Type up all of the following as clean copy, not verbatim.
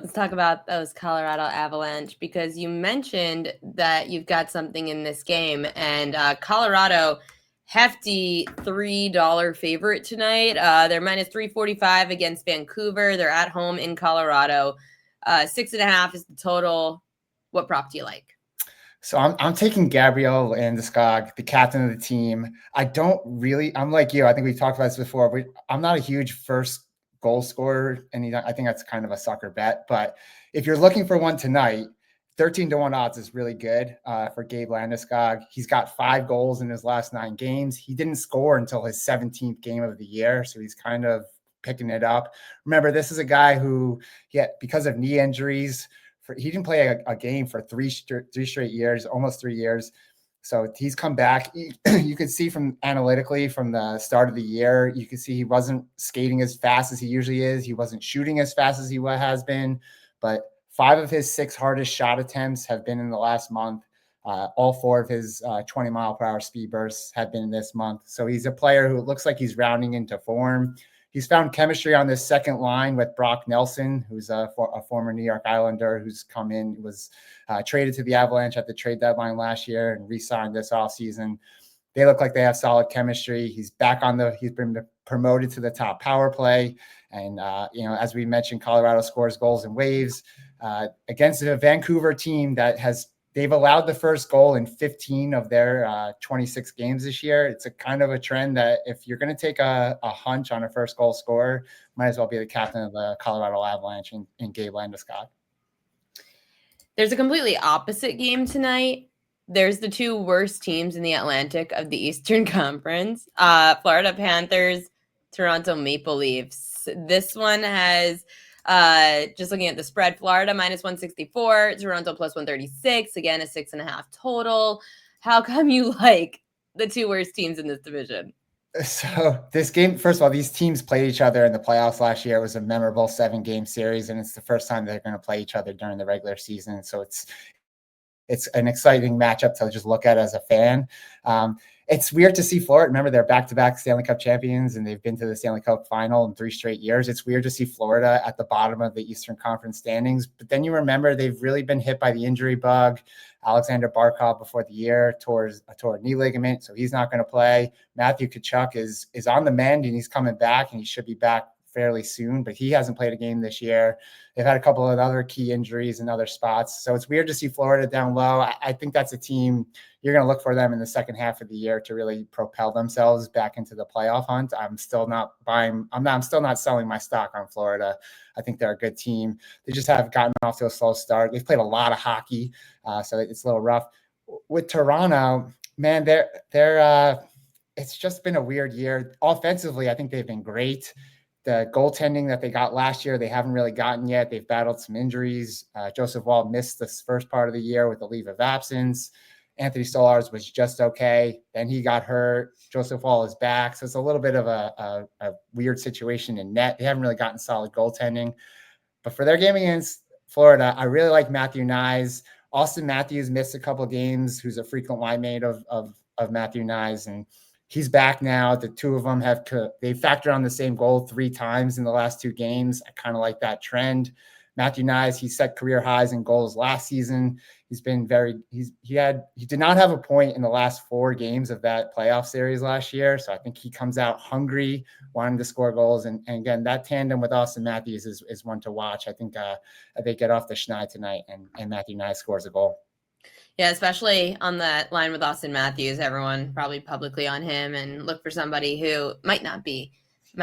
Let's talk about those Colorado Avalanche because you mentioned that you've got something in this game, and Colorado hefty $3 favorite tonight. They're minus 345 against Vancouver. They're at home in Colorado. 6.5 is the total. What prop do you like? So I'm taking Gabriel Landeskog, the captain of the team. I'm like you. I think we've talked about this before, but I'm not a huge first goal scorer, and I think that's kind of a sucker bet. But if you're looking for one tonight, 13-1 odds is really good for Gabe Landeskog. He's got 5 goals in his last 9 games. He didn't score until his 17th game of the year, so he's kind of picking it up. Remember, this is a guy who, because of knee injuries, he didn't play a game for three straight years, almost 3 years. So he's come back. You could see analytically from the start of the year, you could see he wasn't skating as fast as he usually is. He wasn't shooting as fast as he has been, but 5 of his 6 hardest shot attempts have been in the last month. All 4 of his 20-mile-per-hour speed bursts have been this month. So he's a player who looks like he's rounding into form. He's found chemistry on this second line with Brock Nelson, who's a former New York Islander who's come in, was traded to the Avalanche at the trade deadline last year and re-signed this offseason. They look like they have solid chemistry. He's been promoted to the top power play. And, as we mentioned, Colorado scores goals in waves against a Vancouver team they've allowed the first goal in 15 of their 26 games this year. It's a kind of a trend that if you're going to take a hunch on a first goal scorer, might as well be the captain of the Colorado Avalanche in Gabe Landeskog. There's a completely opposite game tonight. There's the 2 worst teams in the Atlantic of the Eastern Conference, Florida Panthers, Toronto Maple Leafs. This one has, just looking at the spread, Florida minus 164, Toronto plus 136, again, a 6.5 total. How come you like the 2 worst teams in this division? So this game, first of all, these teams played each other in the playoffs last year. It was a memorable 7-game series, and it's the first time they're going to play each other during the regular season. So it's an exciting matchup to just look at as a fan. It's weird to see Florida. Remember, they're back-to-back Stanley Cup champions, and they've been to the Stanley Cup final in 3 straight years. It's weird to see Florida at the bottom of the Eastern Conference standings. But then you remember they've really been hit by the injury bug. Alexander Barkov before the year tore a knee ligament, so he's not going to play. Matthew Tkachuk is on the mend, and he's coming back, and he should be back fairly soon, but he hasn't played a game this year. They've had a couple of other key injuries in other spots. So it's weird to see Florida down low. I think that's a team you're going to look for them in the second half of the year to really propel themselves back into the playoff hunt. I'm still not selling my stock on Florida. I think they're a good team. They just have gotten off to a slow start. They've played a lot of hockey, so it's a little rough. With Toronto, man, it's just been a weird year. Offensively, I think they've been great. The goaltending that they got last year, they haven't really gotten yet. They've battled some injuries. Joseph Woll missed this first part of the year with a leave of absence. Anthony Stolarz was just okay. Then he got hurt. Joseph Woll is back. So it's a little bit of a weird situation in net. They haven't really gotten solid goaltending. But for their game against Florida, I really like Matthew Knies. Austin Matthews missed a couple of games, who's a frequent line mate of Matthew Knies. And he's back now. The 2 of them they factored on the same goal 3 times in the last 2 games. I kind of like that trend. Matthew Knies, he set career highs in goals last season. He did not have a point in the last 4 games of that playoff series last year. So I think he comes out hungry, wanting to score goals. And again, that tandem with Austin Matthews is one to watch. I think they get off the schneid tonight and Matthew Knies scores a goal. Yeah, especially on that line with Austin Matthews, everyone probably publicly on him and look for somebody who might not be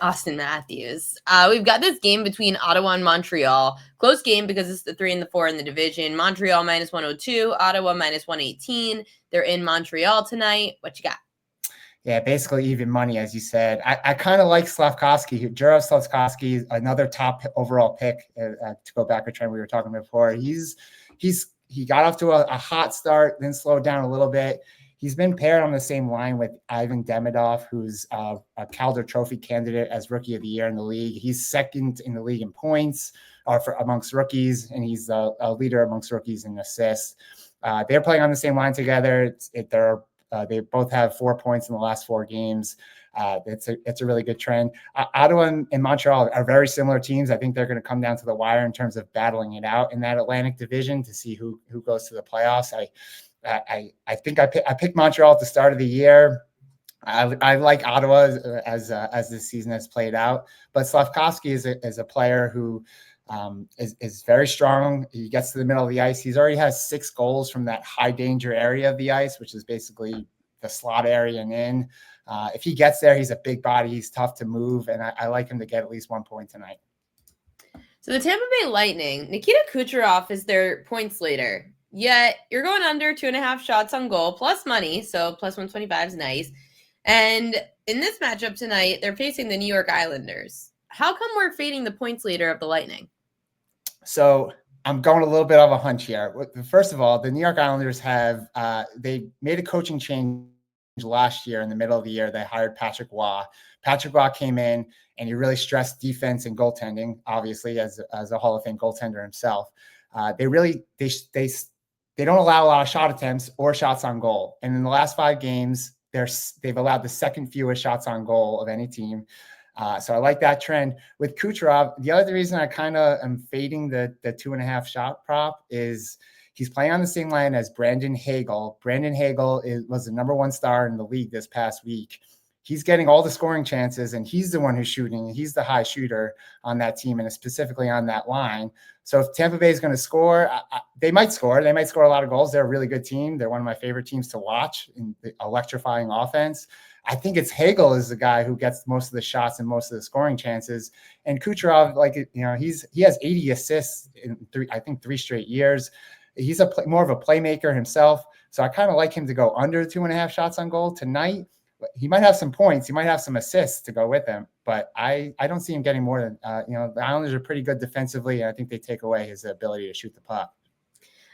Austin Matthews. We've got this game between Ottawa and Montreal. Close game because it's the 3 and the 4 in the division. Montreal minus 102, Ottawa minus 118. They're in Montreal tonight. What you got? Yeah, basically even money, as you said. I kind of like Slavkovsky. Juraj Slavkovsky, another top overall pick to go back to trend we were talking about before. He got off to a hot start, then slowed down a little bit. He's been paired on the same line with Ivan Demidov, who's a Calder Trophy candidate as Rookie of the Year in the league. He's second in the league in points amongst rookies, and he's a leader amongst rookies in assists. They're playing on the same line together. They both have 4 points in the last 4 games. It's a really good trend. Ottawa and Montreal are very similar teams. I think they're going to come down to the wire in terms of battling it out in that Atlantic division to see who goes to the playoffs. I think I picked Montreal at the start of the year. I like Ottawa as this season has played out, but Slafkovsky is a player who is very strong. He gets to the middle of the ice. He's already has 6 goals from that high danger area of the ice, which is basically the slot area and in. If he gets there, he's a big body. He's tough to move, and I like him to get at least 1 point tonight. So the Tampa Bay Lightning, Nikita Kucherov is their points leader. Yet you're going under 2.5 shots on goal plus money, so plus 125 is nice. And in this matchup tonight, they're facing the New York Islanders. How come we're fading the points leader of the Lightning? So I'm going a little bit of a hunch here. First of all, the New York Islanders have they made a coaching change last year in the middle of the year. They hired Patrick Waugh. Patrick Waugh came in and he really stressed defense and goaltending, obviously as a Hall of Fame goaltender himself. They don't allow a lot of shot attempts or shots on goal. And in the last 5 games, they've allowed the second fewest shots on goal of any team. So I like that trend. With Kucherov, the other reason I kind of am fading the 2.5 shot prop is he's playing on the same line as Brandon Hagel. Brandon Hagel was the number 1 star in the league this past week. He's getting all the scoring chances, and he's the one who's shooting. He's the high shooter on that team, and specifically on that line. So if Tampa Bay is going to score, they might score. They might score a lot of goals. They're a really good team. They're one of my favorite teams to watch in the electrifying offense. I think it's Hagel is the guy who gets most of the shots and most of the scoring chances. And Kucherov, he has 80 assists in 3 straight years. He's more of a playmaker himself. So I kind of like him to go under 2.5 shots on goal tonight. He might have some points. He might have some assists to go with him, but I don't see him getting more than, the Islanders are pretty good defensively. And I think they take away his ability to shoot the puck.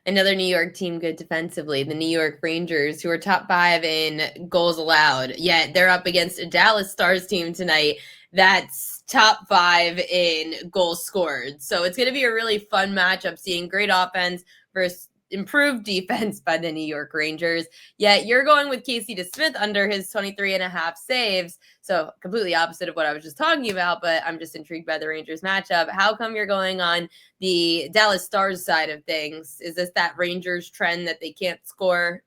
Another New York team good defensively, the New York Rangers, who are top 5 in goals allowed, yet they're up against a Dallas Stars team tonight that's top 5 in goals scored. So it's going to be a really fun matchup, seeing great offense versus improved defense by the New York Rangers. Yet you're going with Casey DeSmith under his 23.5 saves. So completely opposite of what I was just talking about, but I'm just intrigued by the Rangers matchup. How come you're going on the Dallas Stars side of things? Is this that Rangers trend that they can't score?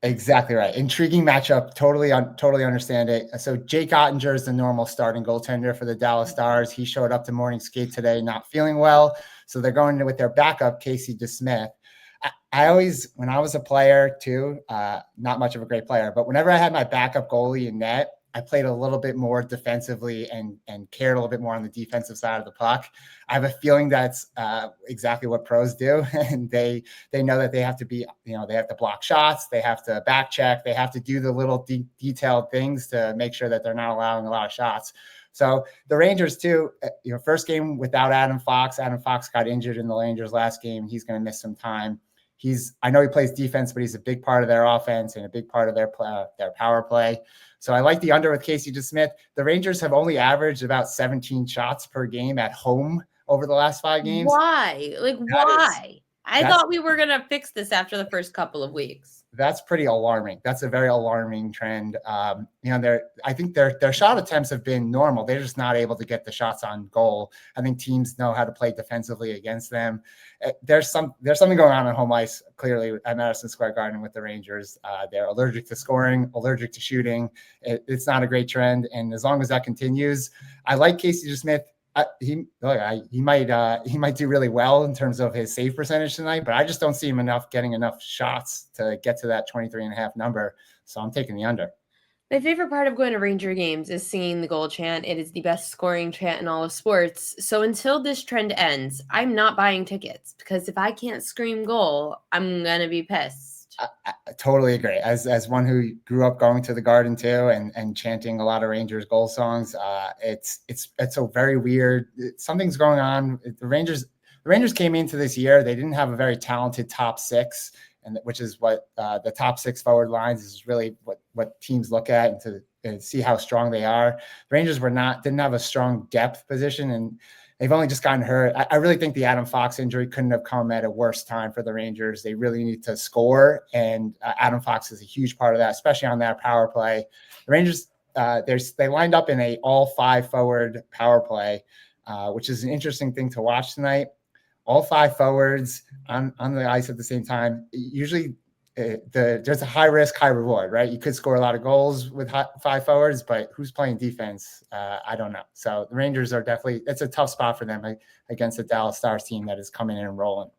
Exactly right. Intriguing matchup. Totally understand it. So Jake Ottinger is the normal starting goaltender for the Dallas Stars. He showed up to morning skate today, not feeling well. So they're going with their backup, Casey DeSmith. I always, when I was a player too, not much of a great player, but whenever I had my backup goalie in net, I played a little bit more defensively and cared a little bit more on the defensive side of the puck. I have a feeling that's exactly what pros do. And they know that they have to be, they have to block shots. They have to back check. They have to do the little detailed things to make sure that they're not allowing a lot of shots. So the Rangers too, first game without Adam Fox. Adam Fox got injured in the Rangers last game. He's going to miss some time. I know he plays defense, but he's a big part of their offense and a big part of their power play. So I like the under with Casey DeSmith. The Rangers have only averaged about 17 shots per game at home over the last 5 games. Why? Why? I thought we were going to fix this after the first couple of weeks. That's pretty alarming. That's a very alarming trend. I think their shot attempts have been normal. They're just not able to get the shots on goal. I think teams know how to play defensively against them. There's something going on home ice, clearly, at Madison Square Garden with the Rangers. They're allergic to scoring, allergic to shooting. It's not a great trend. And as long as that continues, I like Casey DeSmith. He might do really well in terms of his save percentage tonight, but I just don't see him getting enough shots to get to that 23.5 number. So I'm taking the under. My favorite part of going to Ranger games is singing the goal chant. It is the best scoring chant in all of sports. So until this trend ends, I'm not buying tickets, because if I can't scream goal, I'm going to be pissed. I totally agree. As one who grew up going to the Garden too and chanting a lot of Rangers goal songs, it's so very weird. Something's going on. The Rangers came into this year. They didn't have a very talented top 6, and which is what the top 6 forward lines is really what teams look at and see how strong they are. The Rangers didn't have a strong depth position, and they've only just gotten hurt. I really think the Adam Fox injury couldn't have come at a worse time for the Rangers. They really need to score, and Adam Fox is a huge part of that, especially on that power play. The Rangers, they lined up in a all 5 forward power play, which is an interesting thing to watch tonight. All 5 forwards on the ice at the same time. Usually there's a high risk, high reward, right? You could score a lot of goals with 5 forwards, but who's playing defense? I don't know. So the Rangers are definitely, it's a tough spot for them against the Dallas Stars team that is coming in and rolling.